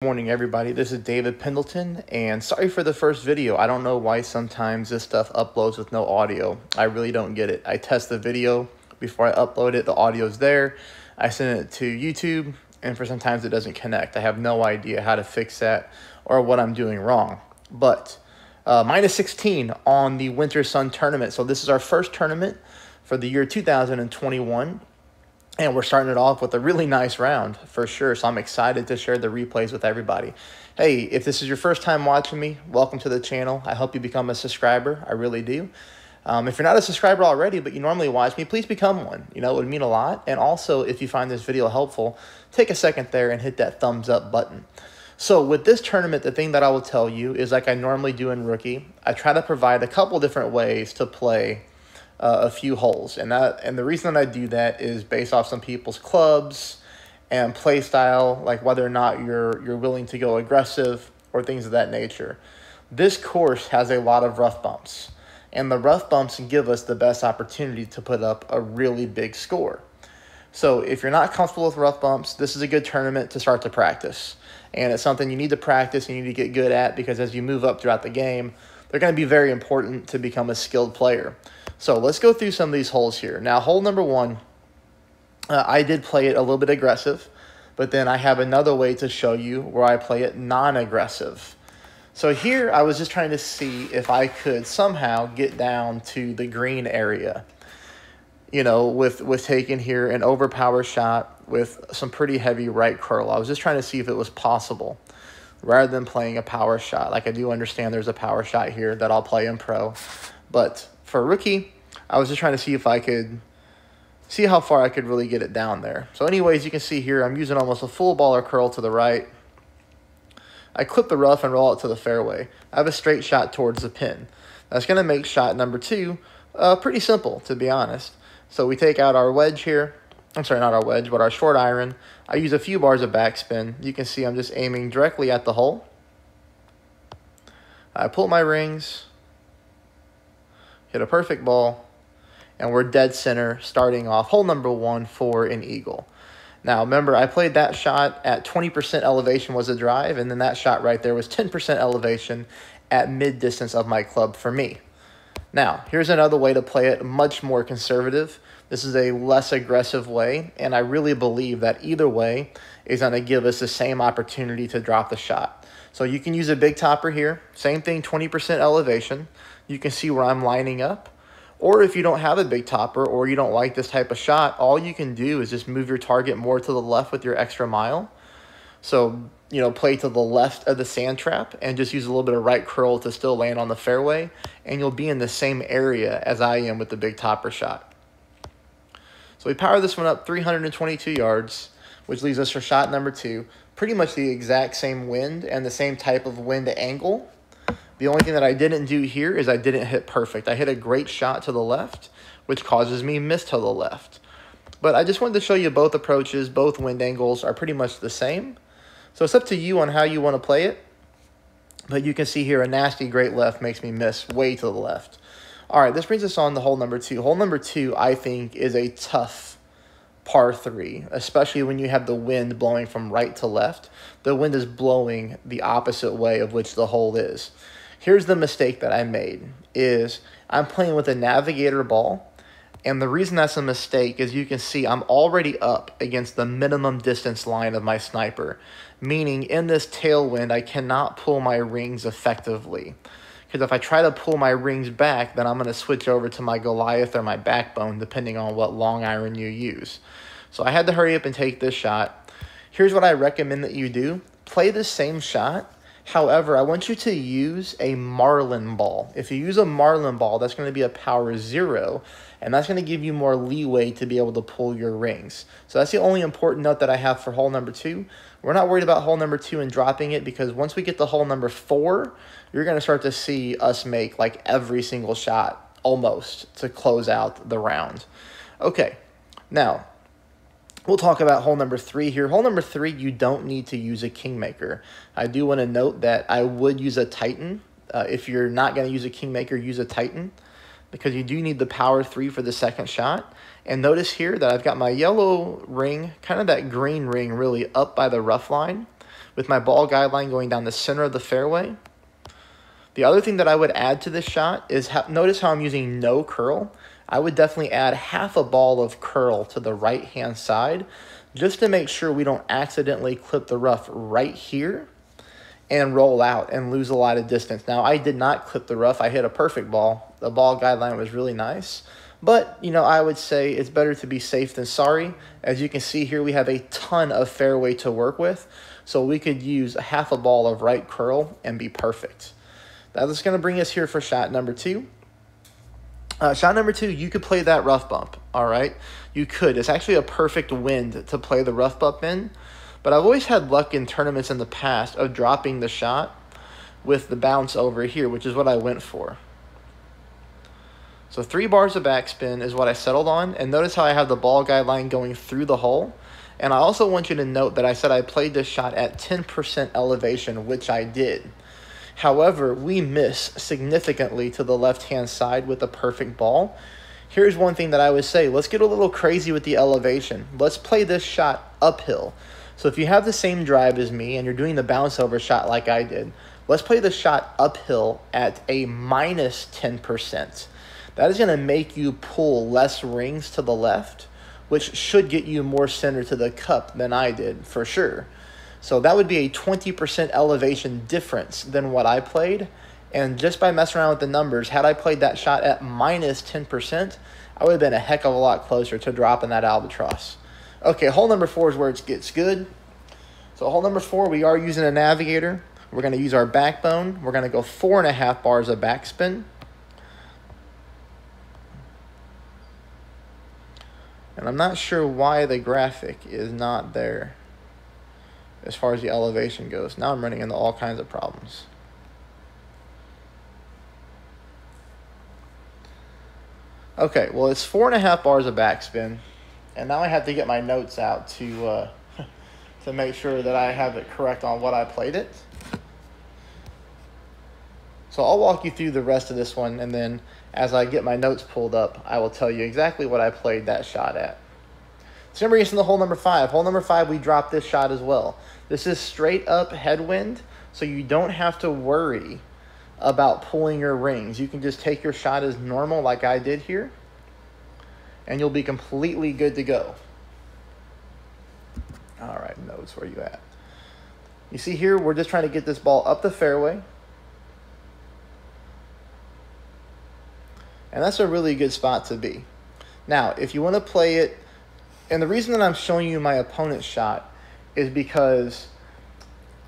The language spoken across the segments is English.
Morning everybody, this is David Pendleton, and sorry for the first video. I don't know why sometimes this stuff uploads with no audio. I really don't get it. I test the video before I upload it, the audio's there. I send it to YouTube, and for sometimes it doesn't connect. I have no idea how to fix that or what I'm doing wrong. But minus 16 on the Winter Sun tournament. So this is our first tournament for the year 2021. And we're starting it off with a really nice round for sure. So I'm excited to share the replays with everybody. Hey, if this is your first time watching me, welcome to the channel. I hope you become a subscriber. I really do. If you're not a subscriber already, but you normally watch me, please become one. You know, it would mean a lot. And also, if you find this video helpful, take a second there and hit that thumbs up button. So with this tournament, the thing that I will tell you is like I normally do in Rookie, I try to provide a couple different ways to play a few holes, and the reason that I do that is based off some people's clubs and play style, like whether or not you're willing to go aggressive or things of that nature. This course has a lot of rough bumps, and the rough bumps give us the best opportunity to put up a really big score. So if you're not comfortable with rough bumps, this is a good tournament to start to practice, and it's something you need to practice and you need to get good at, because as you move up throughout the game, they're going to be very important to become a skilled player. So let's go through some of these holes here. Now, hole number one, I did play it a little bit aggressive, but then I have another way to show you where I play it non-aggressive. So here I was just trying to see if I could somehow get down to the green area, you know, with taking here an overpower shot with some pretty heavy right curl. I was just trying to see if it was possible rather than playing a power shot. Like, I do understand there's a power shot here that I'll play in pro, but for Rookie, I was just trying to see if I could see how far I could really get it down there. So anyways, you can see here, I'm using almost a full baller curl to the right. I clip the rough and roll it to the fairway. I have a straight shot towards the pin. That's going to make shot number two pretty simple, to be honest. So we take out our wedge here. I'm sorry, not our wedge, but our short iron. I use a few bars of backspin. You can see I'm just aiming directly at the hole. I pull my rings, hit a perfect ball, and we're dead center starting off hole number one for an eagle. Now, remember, I played that shot at 20% elevation was a drive, and then that shot right there was 10% elevation at mid-distance of my club for me. Now, here's another way to play it, much more conservative. This is a less aggressive way, and I really believe that either way is going to give us the same opportunity to drop the shot. So you can use a big topper here. Same thing, 20% elevation. You can see where I'm lining up. Or if you don't have a big topper or you don't like this type of shot, all you can do is just move your target more to the left with your extra mile. So, you know, play to the left of the sand trap and just use a little bit of right curl to still land on the fairway, and you'll be in the same area as I am with the big topper shot. So we power this one up 322 yards, which leaves us for shot number two. Pretty much the exact same wind and the same type of wind angle. The only thing that I didn't do here is I didn't hit perfect. I hit a great shot to the left, which causes me miss to the left. But I just wanted to show you both approaches. Both wind angles are pretty much the same. So it's up to you on how you want to play it. But you can see here a nasty great left makes me miss way to the left. All right, this brings us on to hole number two. Hole number two, I think, is a tough par three, especially when you have the wind blowing from right to left. The wind is blowing the opposite way of which the hole is. Here's the mistake that I made, is I'm playing with a navigator ball, and the reason that's a mistake is you can see I'm already up against the minimum distance line of my sniper, meaning in this tailwind I cannot pull my rings effectively. Because if I try to pull my rings back, then I'm going to switch over to my Goliath or my backbone, depending on what long iron you use. So I had to hurry up and take this shot. Here's what I recommend that you do. Play the same shot. However, I want you to use a marlin ball. If you use a marlin ball, that's going to be a power 0, and that's going to give you more leeway to be able to pull your rings. So that's the only important note that I have for hole number two. We're not worried about hole number two and dropping it, because once we get to hole number four, you're going to start to see us make like every single shot almost to close out the round. Okay, now we'll talk about hole number three here. Hole number three, you don't need to use a kingmaker. I do want to note that I would use a Titan. If you're not going to use a kingmaker, use a Titan, because you do need the power 3 for the second shot. And notice here that I've got my yellow ring, kind of that green ring really up by the rough line, with my ball guideline going down the center of the fairway. The other thing that I would add to this shot is, notice how I'm using no curl. I would definitely add half a ball of curl to the right-hand side just to make sure we don't accidentally clip the rough right here and roll out and lose a lot of distance. Now, I did not clip the rough. I hit a perfect ball. The ball guideline was really nice. But, you know, I would say it's better to be safe than sorry. As you can see here, we have a ton of fairway to work with. So we could use a half a ball of right curl and be perfect. That's going to bring us here for shot number 2. Shot number 2, you could play that rough bump, all right? You could. It's actually a perfect wind to play the rough bump in. But I've always had luck in tournaments in the past of dropping the shot with the bounce over here, which is what I went for. So 3 bars of backspin is what I settled on. And notice how I have the ball guideline going through the hole. And I also want you to note that I said I played this shot at 10% elevation, which I did. However, we miss significantly to the left-hand side with a perfect ball. Here's one thing that I would say. Let's get a little crazy with the elevation. Let's play this shot uphill. So if you have the same drive as me and you're doing the bounce over shot like I did, let's play the shot uphill at a minus 10%. That is going to make you pull less rings to the left, which should get you more center to the cup than I did, for sure. So that would be a 20% elevation difference than what I played. And just by messing around with the numbers, had I played that shot at minus 10%, I would have been a heck of a lot closer to dropping that albatross. Okay, hole number 4 is where it gets good. So hole number 4, we are using a navigator. We're going to use our backbone. We're going to go 4.5 bars of backspin. And I'm not sure why the graphic is not there as far as the elevation goes. Now I'm running into all kinds of problems. Okay, well, it's 4.5 bars of backspin. And now I have to get my notes out to make sure that I have it correct on what I played it. So I'll walk you through the rest of this one, and then as I get my notes pulled up, I will tell you exactly what I played that shot at. So now we're getting to hole number 5. Hole number 5, we dropped this shot as well. This is straight up headwind, so you don't have to worry about pulling your rings. You can just take your shot as normal like I did here, and you'll be completely good to go. All right, notes, where you at? You see here, we're just trying to get this ball up the fairway. And that's a really good spot to be. Now, if you want to play it, and the reason that I'm showing you my opponent's shot is because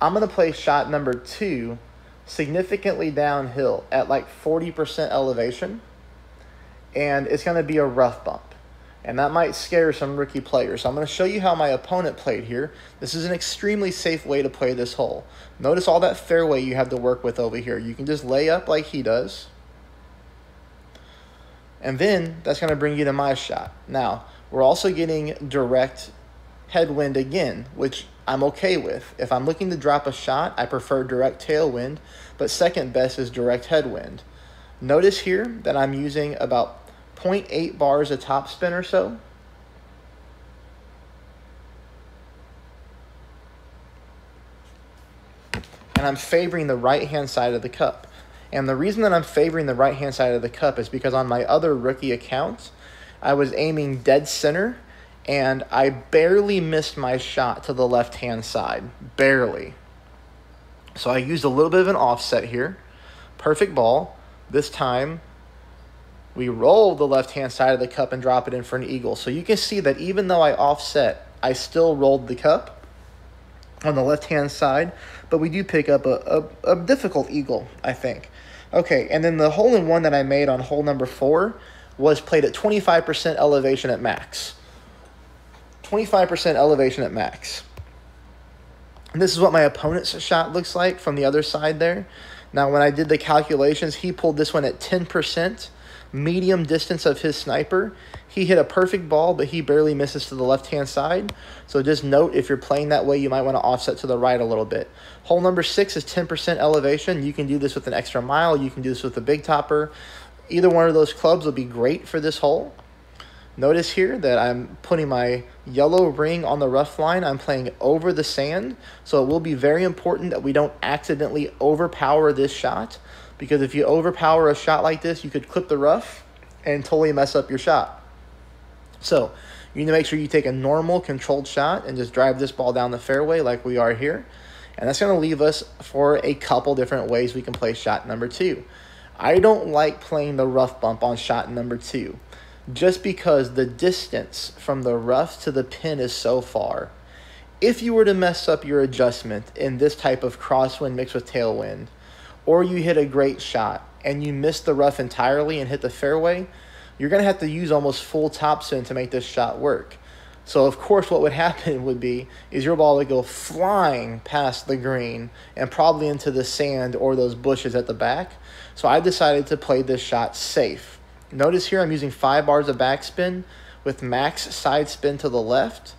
I'm going to play shot number 2 significantly downhill at like 40% elevation. And it's going to be a rough bump. And that might scare some rookie players. So I'm going to show you how my opponent played here. This is an extremely safe way to play this hole. Notice all that fairway you have to work with over here. You can just lay up like he does. And then that's going to bring you to my shot. Now, we're also getting direct headwind again, which I'm okay with. If I'm looking to drop a shot, I prefer direct tailwind, but second best is direct headwind. Notice here that I'm using about 0.8 bars of topspin or so. And I'm favoring the right-hand side of the cup. And the reason that I'm favoring the right-hand side of the cup is because on my other rookie accounts, I was aiming dead center, and I barely missed my shot to the left-hand side. Barely. So I used a little bit of an offset here. Perfect ball. This time, we roll the left-hand side of the cup and drop it in for an eagle. So you can see that even though I offset, I still rolled the cup on the left-hand side, but we do pick up a difficult eagle, I think. Okay, and then the hole-in-one that I made on hole number 4 was played at 25% elevation at max. 25% elevation at max. And this is what my opponent's shot looks like from the other side there. Now, when I did the calculations, he pulled this one at 10%, medium distance of his sniper. He hit a perfect ball, but he barely misses to the left-hand side. So just note, if you're playing that way, you might want to offset to the right a little bit. Hole number 6 is 10% elevation. You can do this with an extra mile. You can do this with a big topper. Either one of those clubs will be great for this hole. Notice here that I'm putting my yellow ring on the rough line. I'm playing over the sand, so it will be very important that we don't accidentally overpower this shot, because if you overpower a shot like this, you could clip the rough and totally mess up your shot. So you need to make sure you take a normal controlled shot and just drive this ball down the fairway like we are here. And that's going to leave us for a couple different ways we can play shot number 2. I don't like playing the rough bump on shot number 2, just because the distance from the rough to the pin is so far. If you were to mess up your adjustment in this type of crosswind mixed with tailwind, or you hit a great shot and you miss the rough entirely and hit the fairway, you're going to have to use almost full topspin to make this shot work. So of course what would happen would be is your ball would go flying past the green and probably into the sand or those bushes at the back. So I decided to play this shot safe. Notice here I'm using 5 bars of backspin with max side spin to the left.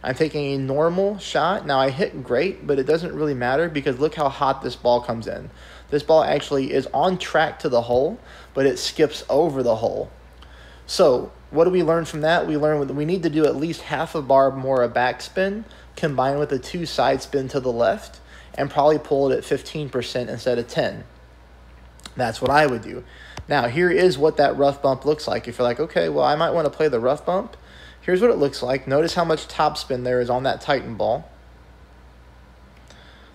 I'm taking a normal shot. Now I hit great, but it doesn't really matter because look how hot this ball comes in. This ball actually is on track to the hole, but it skips over the hole. So what do we learn from that? We learn that we need to do at least half a bar more of backspin combined with a 2 side spin to the left and probably pull it at 15% instead of 10. That's what I would do. Now here is what that rough bump looks like. If you're like, okay, well I might want to play the rough bump. Here's what it looks like. Notice how much topspin there is on that Titan ball.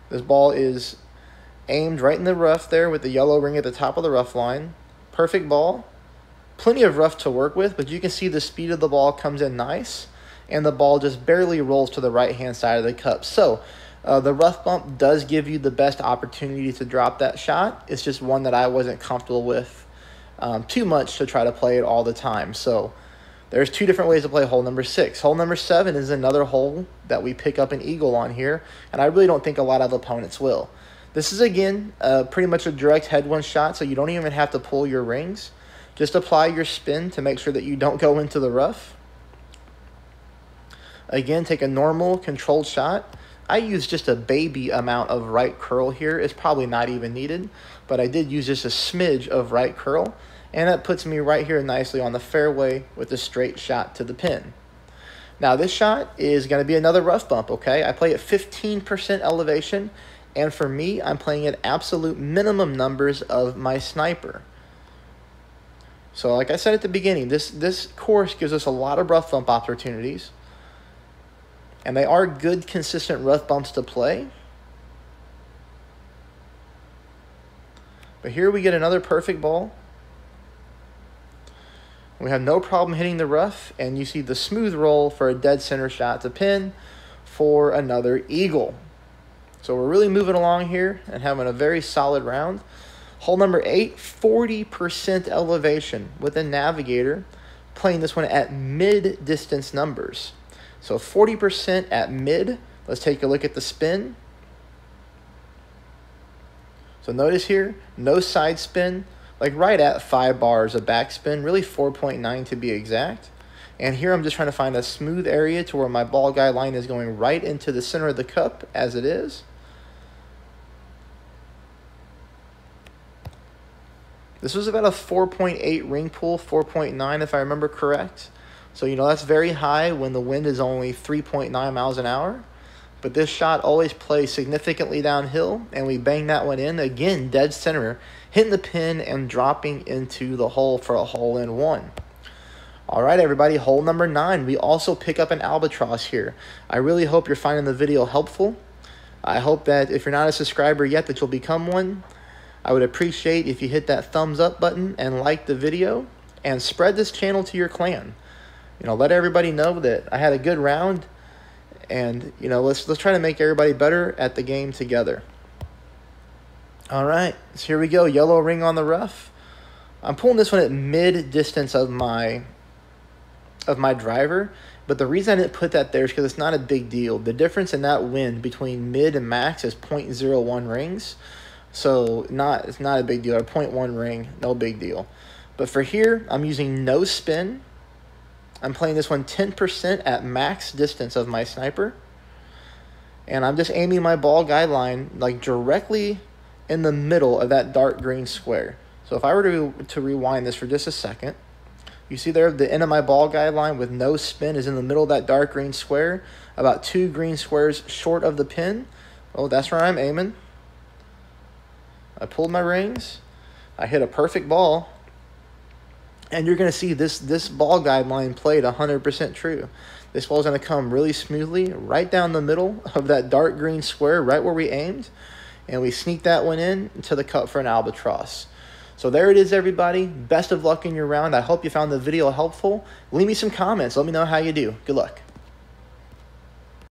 This ball is aimed right in the rough there with the yellow ring at the top of the rough line. Perfect ball. Plenty of rough to work with, but you can see the speed of the ball comes in nice, and the ball just barely rolls to the right-hand side of the cup. So the rough bump does give you the best opportunity to drop that shot. It's just one that I wasn't comfortable with too much to try to play it all the time. So there's 2 different ways to play hole number 6. Hole number 7 is another hole that we pick up an eagle on here, and I really don't think a lot of opponents will. This is, again, pretty much a direct headwind shot, so you don't even have to pull your rings. Just apply your spin to make sure that you don't go into the rough. Again, take a normal controlled shot. I use just a baby amount of right curl here. It's probably not even needed, but I did use just a smidge of right curl, and that puts me right here nicely on the fairway with a straight shot to the pin. Now this shot is going to be another rough bump, okay? I play at 15% elevation, and for me, I'm playing at absolute minimum numbers of my sniper. So like I said at the beginning, this course gives us a lot of rough bump opportunities. And they are good, consistent rough bumps to play. But here we get another perfect ball. We have no problem hitting the rough, and you see the smooth roll for a dead center shot to pin for another eagle. So we're really moving along here and having a very solid round. Hole number 8, 40% elevation with a navigator, playing this one at mid-distance numbers. So 40% at mid. Let's take a look at the spin. So notice here, no side spin, like right at 5 bars of backspin, really 4.9 to be exact. And here I'm just trying to find a smooth area to where my ball guide line is going right into the center of the cup as it is. This was about a 4.8 ring pull, 4.9 if I remember correct. So, you know, that's very high when the wind is only 3.9 miles an hour. But this shot always plays significantly downhill, and we bang that one in. Again, dead center, hitting the pin and dropping into the hole for a hole-in-one. All right, everybody, hole number 9. We also pick up an albatross here. I really hope you're finding the video helpful. I hope that if you're not a subscriber yet, that you'll become one. I would appreciate if you hit that thumbs up button and like the video and spread this channel to your clan. You know, let everybody know that I had a good round, and you know, let's try to make everybody better at the game together. All right, so here we go. Yellow ring on the rough. I'm pulling this one at mid distance of my driver, but the reason I didn't put that there is because it's not a big deal. The difference in that wind between mid and max is 0.01 rings. So it's not a big deal, or 0.1 ring, no big deal. But for here, I'm using no spin. I'm playing this one 10% at max distance of my sniper. And I'm just aiming my ball guide line like directly in the middle of that dark green square. So if I were to rewind this for just a second, You see there, the end of my ball guideline with no spin is in the middle of that dark green square, about 2 green squares short of the pin. Oh, that's where I'm aiming. I pulled my rings. I hit a perfect ball. And you're going to see this ball guideline played 100% true. This ball is going to come really smoothly right down the middle of that dark green square, right where we aimed. And we sneak that one in to the cup for an albatross. So there it is, everybody. Best of luck in your round. I hope you found the video helpful. Leave me some comments. Let me know how you do. Good luck.